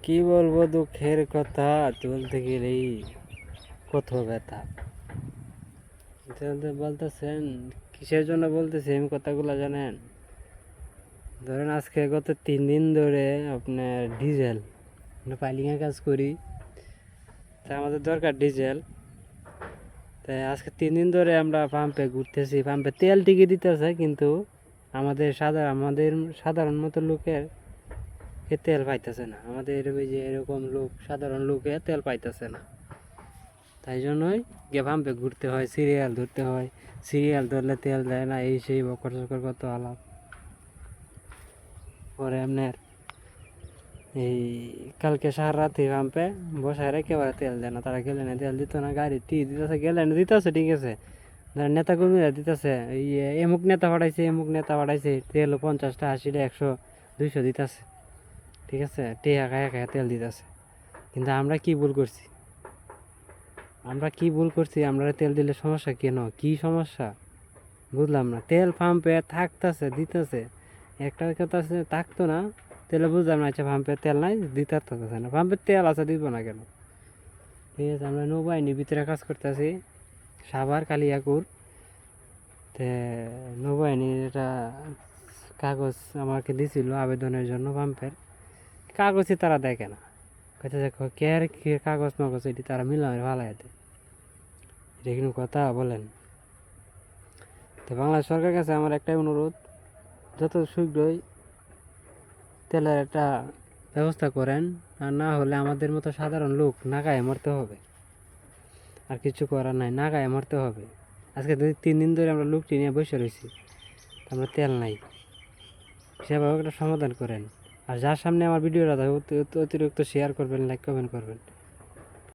কি বলবো, দুঃখের কথা বলতে গেলেই কত ব্যথা। বলতেছেন কিসের জন্য বলতেছি আমি কথাগুলো জানেন? ধরেন আজকে গত 3 দিন ধরে আপনার ডিজেল, আমরা পাইলিংয়ের কাজ করি, তা আমাদের দরকার ডিজেল। তাই আজকে 3 দিন ধরে আমরা পাম্পে ঘুরতেছি, পাম্পে তেল টিকে দিতেছে, কিন্তু আমাদের সাধারণ মতো লোকের তেল পাইতেছে না। আমাদের ওই যে এরকম লোক, সাধারণ লোকে তেল পাইতেছে না। তাই জন্যই গিয়ে পাম্পে ঘুরতে হয়, সিরিয়াল ধরতে হয়। সিরিয়াল ধরলে তেল দেয় না, এই সেই বকর চকর কত আলাপ। পরে আপনার এই কালকে সারা রাতে পাম্পে বসায় রেখে একেবারে তেল দেয় না, তারা গেলে না, তেল দিত না। গাড়ি দিতেছে, গেলে না দিতেছে, ঠিক আছে, নেতা কর্মীরা দিতেছে, এমুক নেতা পাঠাইছে, এমুক নেতা পাঠাইছে, তেল 50টা 80টা 100 200 দিতেছে, ঠিক আছে, টেহা খায়া খায়া তেল দিতেছে। কিন্তু আমরা কি ভুল করছি? আমরা তেল দিলে সমস্যা কেন? কি সমস্যা বুঝলাম না। তেল পাম্পে থাকতেছে, দিতেছে, একটা কথা আছে থাকতো না, তেলে বুঝলাম না। আচ্ছা, পাম্পে তেল নাই, দিতে পারতেছে না। পাম্পের তেল আছে, দিব না কেন? ঠিক আছে, আমরা নৌবাহিনীর ভিতরে কাজ করতেছি, সাভার কালিয়াকুর। তে নৌবাহিনীর এটা কাগজ আমাকে দিছিল আবেদনের জন্য পাম্পের। কাগজই তারা দেখে না, কইতেছে কে আর কে কাগজ মাগজ এটি তারা মিলামের ভালাই দেয়। এটা কিন্তু কথা বলেন? তো বাংলাদেশ সরকারের কাছে আমার একটাই অনুরোধ, যত শীঘ্রই তেলের একটা ব্যবস্থা করেন, আর না হলে আমাদের মতো সাধারণ লোক নাগায়ে মরতে হবে। আর কিছু করার নাই, নাগায়ে মরতে হবে। আজকে 3 দিন ধরে আমরা লোকটি নিয়ে বসে রয়েছি, আমরা তেল নাই, সেভাবে একটা সমাধান করেন। আর যার সামনে আমার ভিডিওটা অতিরিক্ত শেয়ার করবেন, লাইক কমেন্ট করবেন।